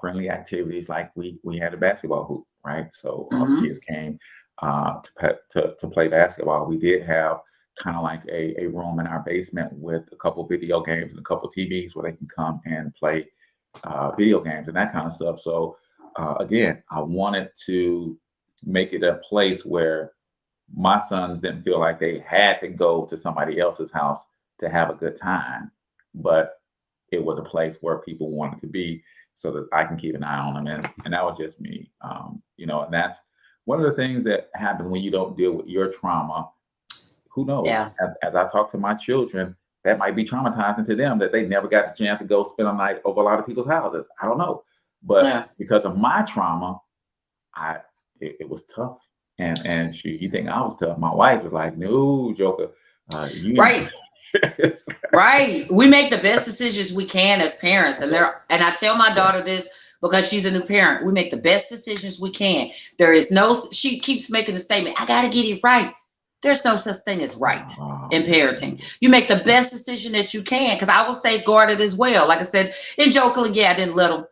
friendly activities? Like we had a basketball hoop, right? So all the kids came to play basketball. We did have kind of like a room in our basement with a couple video games and a couple TVs where they can come and play video games and that kind of stuff. So again, I wanted to make it a place where my sons didn't feel like they had to go to somebody else's house to have a good time, but it was a place where people wanted to be so that I can keep an eye on them. And that was just me. You know, and that's one of the things that happen when you don't deal with your trauma. Who knows? As I talk to my children, that might be traumatizing to them that they never got the chance to go spend a night over a lot of people's houses. I don't know. But because of my trauma, it was tough. And you think I was tough. My wife was like, no, Joker. Right. We make the best decisions we can as parents. And I tell my daughter this because she's a new parent. We make the best decisions we can. She keeps making the statement, I got to get it right. There's no such thing as right in parenting. You make the best decision that you can, because I will safeguard it as well. Like I said, in jokingly, I didn't let them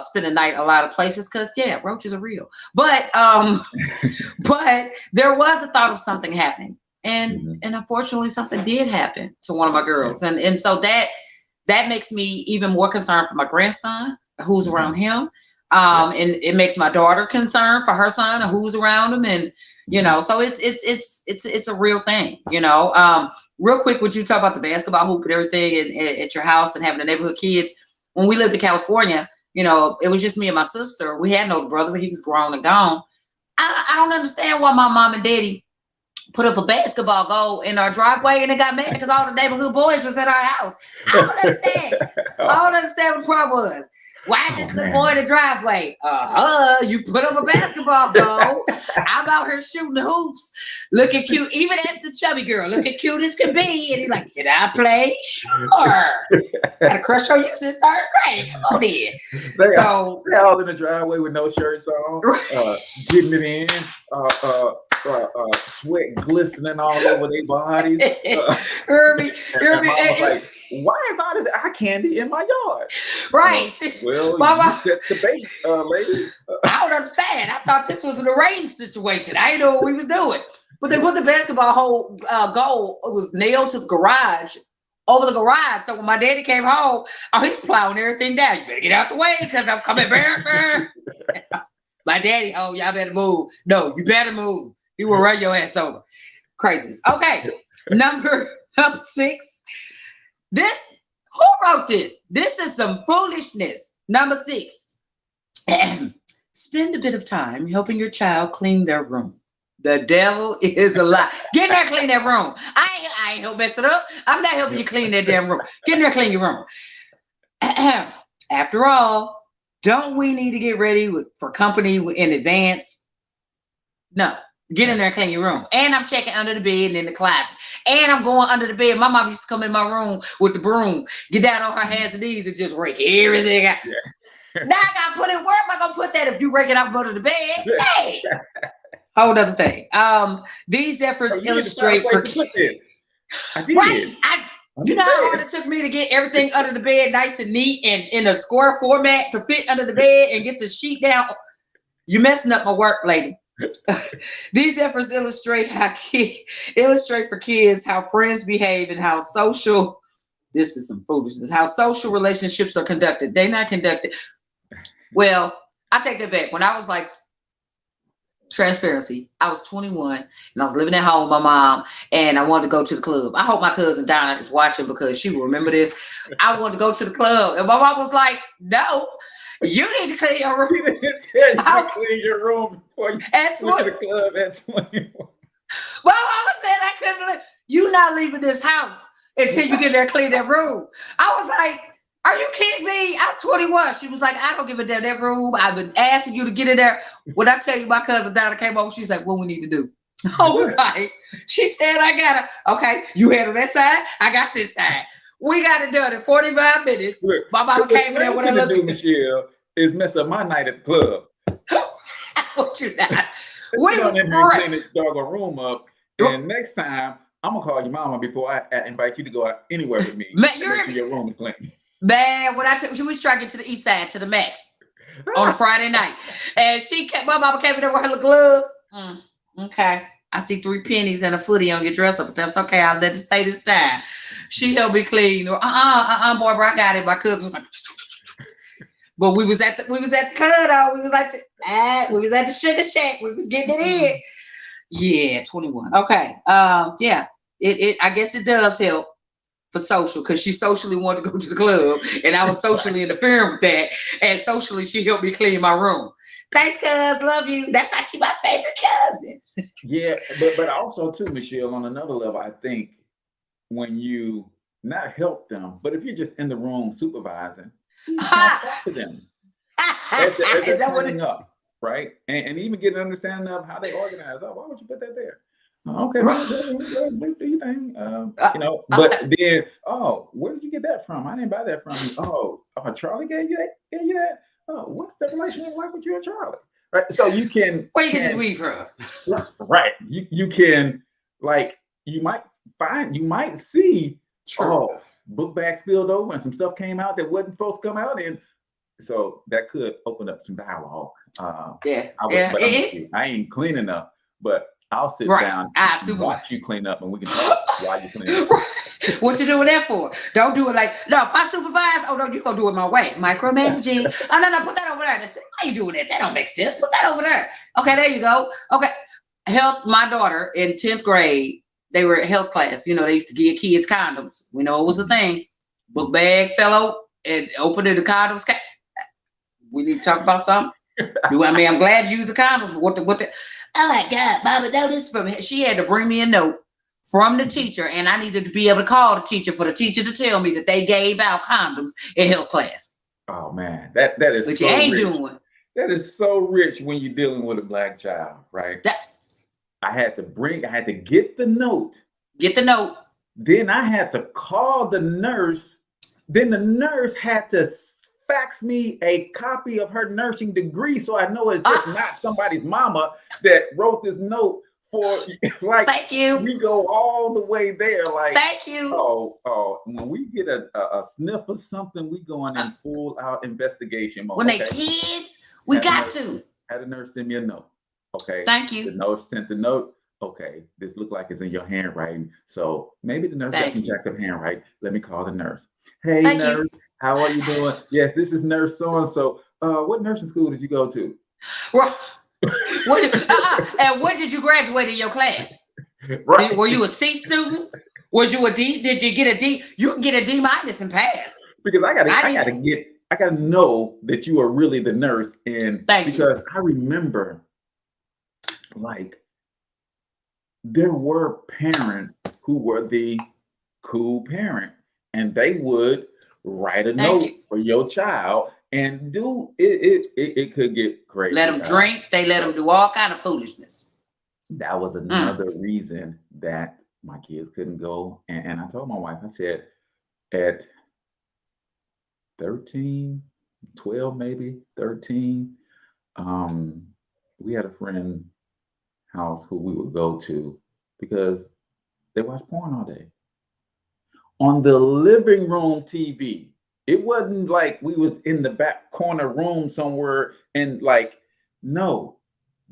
spend the night a lot of places because roaches are real. But but there was the thought of something happening. And unfortunately something did happen to one of my girls. And so that makes me even more concerned for my grandson who's around him. And it makes my daughter concerned for her son and who's around him. And so it's a real thing, real quick, would you talk about the basketball hoop and everything at your house and having the neighborhood kids? When we lived in California, it was just me and my sister. We had no brother, but he was grown and gone. I don't understand why my mom and daddy put up a basketball goal in our driveway and they got mad because all the neighborhood boys was at our house. I don't understand. I don't understand what the problem was. Why this little boy in the driveway? You put up a basketball goal. I'm out here shooting the hoops, looking cute. Even as the chubby girl, looking cute as can be. And he's like, can I play? Sure. Got a crush on you since third grade. Come on in. They all in the driveway with no shirts on, getting it in. Sweat glistening all over their bodies. Herbie, like, why is all this eye candy in my yard? Right. Well, Mama, you set the bait, lady. I don't understand. I thought this was an arranged situation. I didn't know what we was doing. But they put the basketball goal, it was nailed to the garage, over the garage. So when my daddy came home, he's plowing everything down. You better get out the way because I'm coming back. My daddy, y'all better move. No, you better move. You will run your ass over. Crazies. Okay. Number 6. Who wrote this? This is some foolishness. Number 6. Spend a bit of time helping your child clean their room. The devil is a lie. Get in there, clean that room. I ain't help mess it up. I'm not helping you clean that damn room. Get in there, clean your room. After all, don't we need to get ready for company in advance? No. Get in there and clean your room. And I'm checking under the bed and in the closet. And I'm going under the bed. My mom used to come in my room with the broom, get down on her hands and knees and just rake everything out. Yeah. Now I got to put in, where am I going to put that if you rake it out under the bed? Hey! Whole other thing. These efforts illustrate for kids. Right. You know how hard it took me to get everything under the bed nice and neat and in a square format to fit under the bed and get the sheet down. You're messing up my work, lady. These efforts illustrate for kids how friends behave and how social, this is some foolishness, how social relationships are conducted. They're not conducted. Well, I take that back. When I was like, transparency, I was 21 and I was living at home with my mom and I wanted to go to the club. I hope my cousin Donna is watching because she will remember this. I wanted to go to the club and my mom was like, no. You need to clean your room. Clean your room before you go to the club at 21. Well, I said I couldn't. You not leaving this house until you get there and clean that room. I was like, are you kidding me? I'm 21. She was like, I don't give a damn that room. I've been asking you to get in there. When I tell you my cousin Donna came over, she's like, what we need to do? I was like, she said, I gotta, okay, you handle that side, I got this side. We got it done in 45 minutes. Look, my mama came in there with a look. Michelle is mess up my night at the club. What you not? We was clean this doggone room up. And next time, I'm gonna call your mama before I invite you to go out anywhere with me. Man, your room is clean. Man, when she was trying to get to the east side to the Max on a Friday night, and my mama came in there with her little glove. Okay. I see 3 pennies and a footy on your dresser, but that's okay. I'll let it stay this time. She helped me clean. Boy, bro, I got it. My cousin was like, but we was at the club though. We was at the Sugar Shack. We was getting it in. Yeah, 21. Okay. Yeah. I guess it does help for social because she socially wanted to go to the club, and I was socially interfering with that. And socially, she helped me clean my room. Thanks, cuz. Love you. That's why she's my favorite cousin. Yeah, but also too, Michelle, on another level, I think when you not help them, but if you're just in the room supervising, you talk to them. Is that what up, right? And even get an understanding of how they organize. Oh, why would you put that there? Okay, well, do your thing. But then, oh, where did you get that from? I didn't buy that from you. Oh, Charlie gave you that? Gave you that? Oh, what's the relationship like with you and Charlie? Right. So you can. Where you get this weed from? Right. You can, like, you might see, True. book bag spilled over and some stuff came out that wasn't supposed to come out, and so that could open up some dialogue. Yeah. I ain't clean enough, but I'll sit down and watch you clean up, and we can talk while you clean up. What you doing that for? Don't do it like, no, if I supervise, oh no, you're gonna do it my way. Micromanaging. Oh no, put that over there. Why you doing that? That don't make sense. Put that over there. Okay, there you go. Okay. Health, my daughter in 10th grade, they were at health class. You know, they used to give kids condoms. We know it was a thing. Book bag fell out and opened the condoms. We need to talk about something. I'm glad you use the condoms, but what the oh my God, Mama, no, this from her. She had to bring me a note from the teacher, and I needed to be able to call the teacher for the teacher to tell me that they gave out condoms in health class. Oh man, that is but so you ain't rich. Doing. That is so rich when you're dealing with a Black child, right? I had to get the note. Get the note. Then I had to call the nurse. Then the nurse had to fax me a copy of her nursing degree, so I know it's just not somebody's mama that wrote this note for, like, thank you. We go all the way there, like, thank you. Oh, when we get a sniff of something, we go in full out investigation mode. When they kids, we got to. Had a nurse send me a note. Okay. Thank you. The nurse sent the note. Okay, this looked like it's in your handwriting. So maybe the nurse got some jacked up handwriting. Let me call the nurse. Hey, nurse, how are you doing? Yes, this is nurse so-and-so. What nursing school did you go to? Well, and when did you graduate in your class? Right. Were you a C student? Was you a D? Did you get a D? You can get a D- and pass. Because I gotta know that you are really the nurse. And because I remember, like, there were parents who were the cool parent, and they would write a note for your child and do it. It could get crazy. Let them drink. They let them do all kind of foolishness. That was another reason that my kids couldn't go. And I told my wife, I said, at 13, 12, maybe 13, we had a friend house who we would go to because they watch porn all day on the living room TV. It wasn't like we was in the back corner room somewhere, and like, no,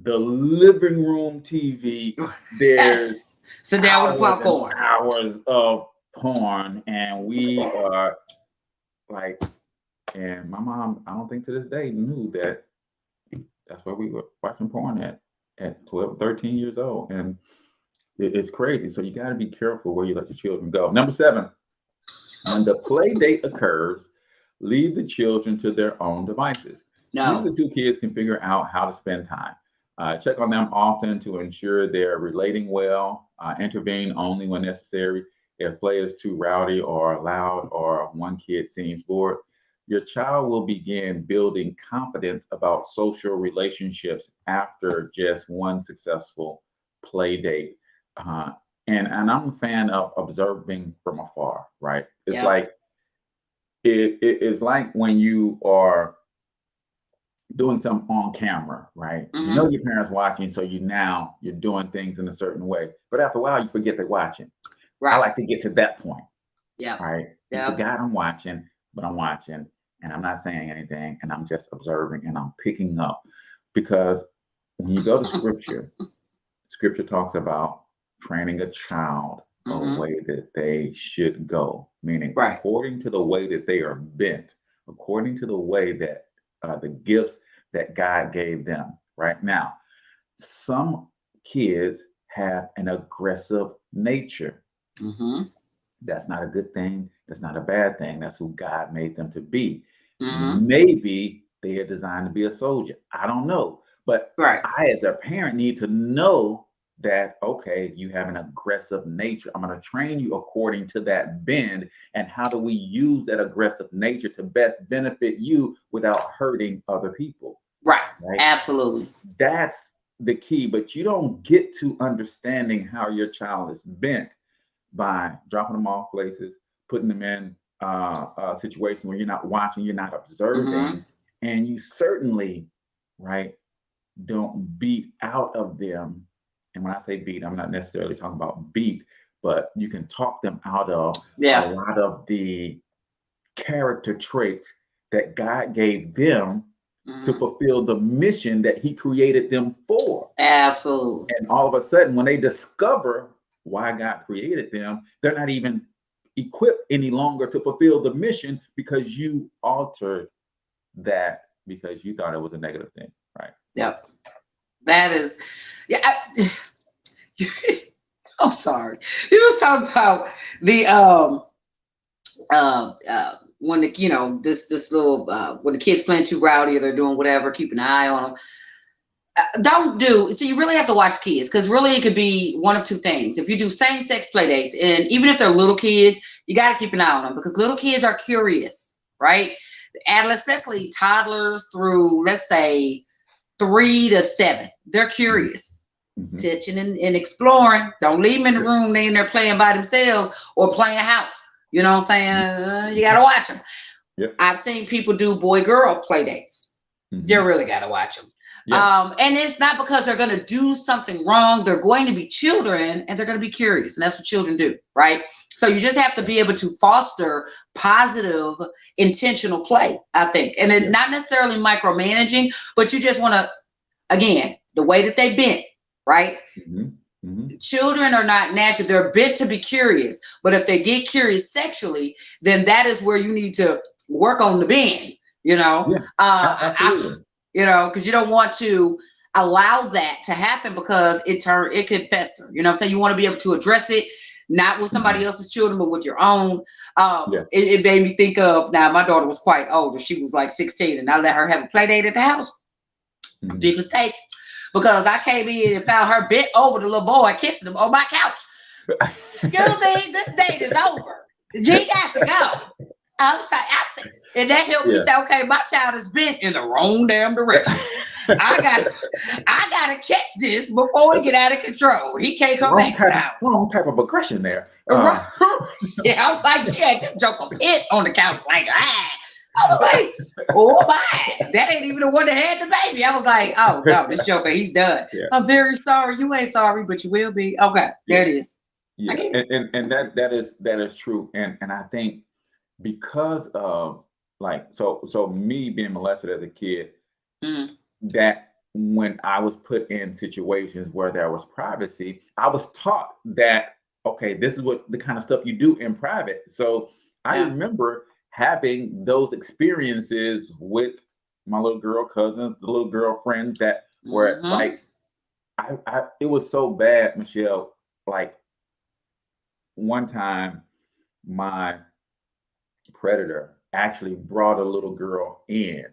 the living room TV. There's sit down with the popcorn. Hours of porn, and we are like, and my mom, I don't think to this day knew that that's where we were watching porn at 12, 13 years old. And it's crazy. So you got to be careful where you let your children go. Number 7, when the play date occurs, leave the children to their own devices. No. These the 2 kids can figure out how to spend time. Check on them often to ensure they're relating well. Intervene only when necessary. If play is too rowdy or loud or one kid seems bored, your child will begin building confidence about social relationships after just one successful play date. And I'm a fan of observing from afar, right? It's like it's like when you are doing something on camera, right? You know your parents watching, so you're doing things in a certain way. But after a while, you forget they're watching. Right. I like to get to that point. Yeah. Right. Yeah. I forgot I'm watching, but I'm watching, and I'm not saying anything, and I'm just observing, and I'm picking up. Because when you go to scripture, scripture talks about training a child a way that they should go, meaning according to the way that they are bent, according to the way that the gifts that God gave them. Right now, some kids have an aggressive nature. That's not a good thing. That's not a bad thing. That's who God made them to be. Maybe they are designed to be a soldier. I don't know. But I, as a parent, need to know that, okay, you have an aggressive nature. I'm going to train you according to that bend. And how do we use that aggressive nature to best benefit you without hurting other people? Right. Absolutely. That's the key, but you don't get to understanding how your child is bent by dropping them off places, putting them in a situation where you're not watching, you're not observing, and you certainly, right, don't beat out of them. And when I say beat, I'm not necessarily talking about beat, but you can talk them out of a lot of the character traits that God gave them to fulfill the mission that he created them for. Absolutely. And all of a sudden, when they discover why God created them, they're not even equipped any longer to fulfill the mission because you altered that because you thought it was a negative thing, right? Yep. That is, I'm sorry. You was talking about the when the this little when the kids playing too rowdy or they're doing whatever, keep an eye on them. So you really have to watch kids, because really it could be one of two things. If you do same-sex play dates, and even if they're little kids, you got to keep an eye on them, because little kids are curious, right? Especially toddlers through, let's say, 3 to 7. They're curious, touching and exploring. Don't leave them in the room. They in there playing by themselves or playing house. You know what I'm saying? You got to watch them. Yep. I've seen people do boy-girl play dates. You really got to watch them. Yeah. And it's not because they're going to do something wrong. They're going to be children, and they're going to be curious. And that's what children do, right? So you just have to be able to foster positive, intentional play, I think. And then not necessarily micromanaging, but you just want to, again, the way that they bent, right? Children are not natural. They're bent to be curious. But if they get curious sexually, then that is where you need to work on the bend, you know? Absolutely. Because you don't want to allow that to happen, because it could fester. You know what I'm saying? You want to be able to address it, not with somebody else's children, but with your own. It made me think of, now my daughter was quite older. She was like 16, and I let her have a play date at the house. Big mistake, because I came in and found her bent over the little boy, kissing him on my couch. Excuse me, this date is over. G got to go. I said, and that helped me say, okay, my child is bent in the wrong damn direction. I gotta catch this before we get out of control. He can't come back to the house. Wrong type of aggression there. I'm like, just joke a pit on the couch like, I was like, oh my, that ain't even the one that had the baby. I was like, oh no, this joker, he's done. I'm very sorry. You ain't sorry, but you will be. Okay, there it is. Yeah, and that is true. And I think because of so me being molested as a kid, that when I was put in situations where there was privacy, I was taught that, okay, this is what the kind of stuff you do in private. So I remember having those experiences with my little girl cousins, the little girlfriends that were like, it was so bad, Michelle. Like one time, my predator actually brought a little girl in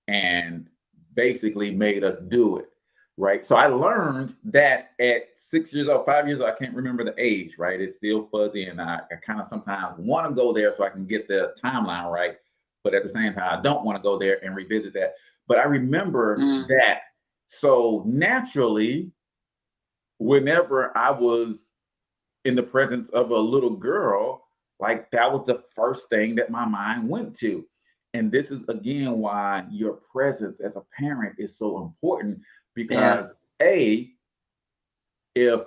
and basically made us do it, right? So I learned that at 6 years old, 5 years old, I can't remember the age, right? It's still fuzzy, and I kind of sometimes want to go there so I can get the timeline right, but at the same time, I don't want to go there and revisit that. But I remember that. So naturally, whenever I was in the presence of a little girl, like that was the first thing that my mind went to. And this is again why your presence as a parent is so important, because if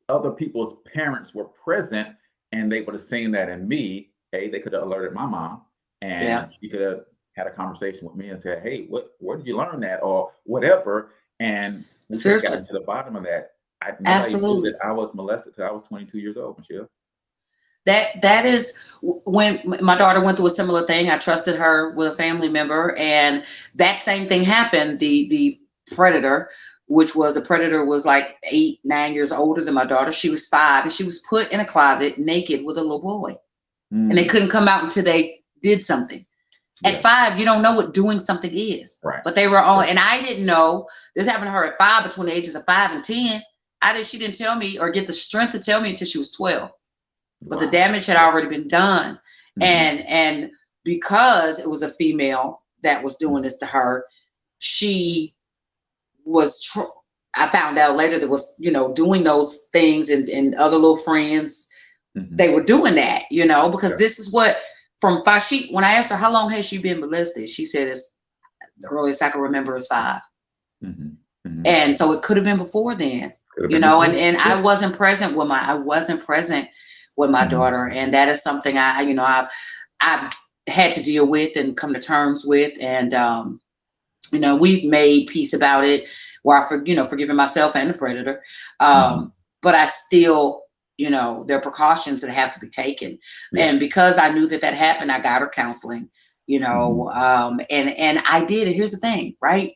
other people's parents were present and they would have seen that in me, they could have alerted my mom, and she could have had a conversation with me and said, hey, where did you learn that, or whatever. And we got to the bottom of that. Absolutely. Knew that I was molested till I was 22 years old, Michelle. That is when my daughter went through a similar thing. I trusted her with a family member, and that same thing happened. The predator, which was the predator, was like 8, 9 years older than my daughter. She was 5, and she was put in a closet naked with a little boy, and they couldn't come out until they did something. At 5, you don't know what doing something is, right? But they were on, and I didn't know this happened to her at 5, between the ages of 5 and 10. She didn't tell me or get the strength to tell me until she was 12. But the damage had already been done. And because it was a female that was doing this to her, she I found out later that was, doing those things, and other little friends, they were doing that, because this is what, when I asked her how long has she been molested, she said it's the earliest I can remember is 5. And so it could have been before then, and I wasn't present with my daughter, and that is something I've had to deal with and come to terms with, and we've made peace about it, where I forgiven myself and the predator, but I still, there are precautions that have to be taken, and because I knew that happened, I got her counseling, and I did. And here's the thing, right?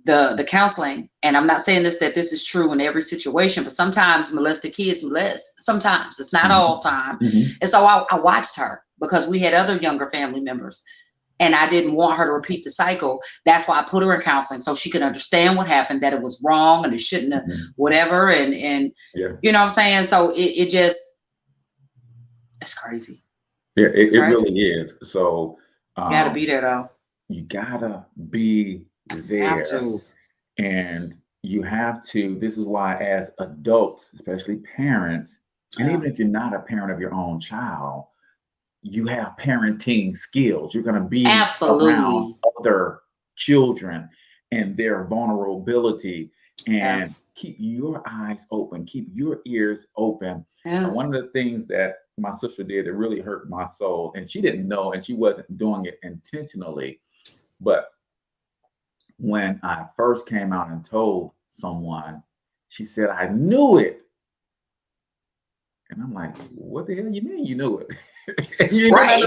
The counseling, and I'm not saying that this is true in every situation, but sometimes molested kids molest. Sometimes, it's not all time. And so I watched her, because we had other younger family members, and I didn't want her to repeat the cycle. That's why I put her in counseling, so she could understand what happened, that it was wrong and it shouldn't have, whatever. And you know what I'm saying? So it's crazy. Yeah, it really is. So you gotta be there, though. You gotta be there. Have to. And you have to. This is why, as adults, especially parents, and even if you're not a parent of your own child, you have parenting skills. You're going to be around other children and their vulnerability, and keep your eyes open, keep your ears open. One of the things that my sister did that really hurt my soul, and she didn't know, and she wasn't doing it intentionally, but when I first came out and told someone, she said, "I knew it." And I'm like, "What the hell you mean you knew it?" You right.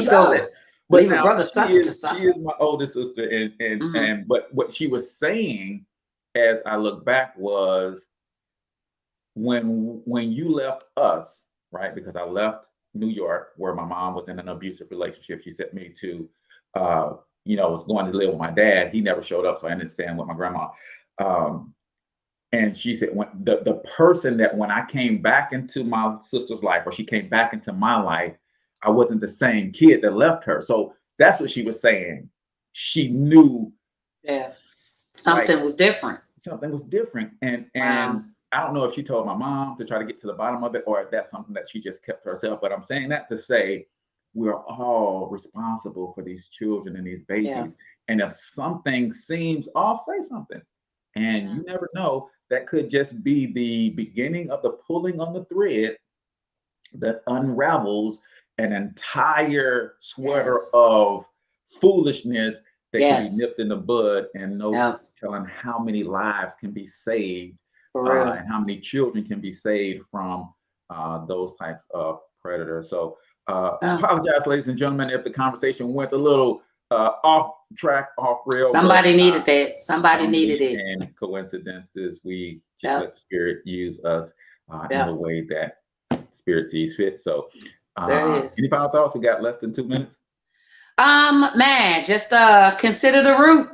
But leave a brother suffer to suffer. She is my older sister. And but what she was saying, as I look back, was when you left us, right? Because I left New York, where my mom was in an abusive relationship. She sent me to was going to live with my dad. He never showed up, so I ended up staying with my grandma. And she said, when the person that when I came back into my sister's life, or she came back into my life, I wasn't the same kid that left her. So that's what she was saying. She knew something was different. Something was different. And I don't know if she told my mom to try to get to the bottom of it, or if that's something that she just kept to herself. But I'm saying that to say, we're all responsible for these children and these babies. Yeah. And if something seems off, say something. And you never know, that could just be the beginning of the pulling on the thread that unravels an entire sweater of foolishness that can be nipped in the bud, and no telling how many lives can be saved and how many children can be saved from those types of predators. So apologize, ladies and gentlemen, if the conversation went a little off track, off rail. Somebody needed that. Somebody needed it. And coincidences, we just let Spirit use us in the way that Spirit sees fit. So any final thoughts? We got less than 2 minutes. Man, just consider the root.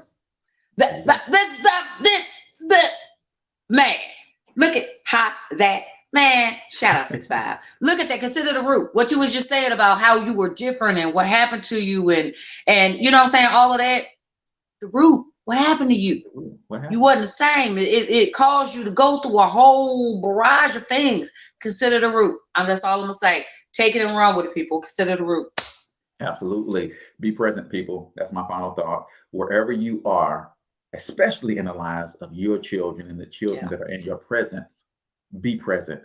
Man, look at how that. Man, shout out 6'5". Look at that. Consider the root. What you was just saying about how you were different and what happened to you, and you know what I'm saying, all of that. The root. What happened to you? You wasn't the same. It caused you to go through a whole barrage of things. Consider the root. That's all I'm gonna say. Take it and run with it, people. Consider the root. Absolutely. Be present, people. That's my final thought. Wherever you are, especially in the lives of your children and the children that are in your presence, be present,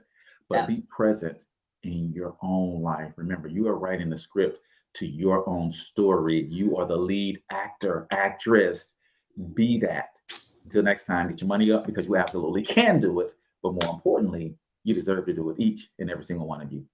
but be present in your own life. Remember, you are writing the script to your own story. You are the lead actor, actress. Be that. Until next time, get your money up, because you absolutely can do it. But more importantly, you deserve to do it, each and every single one of you.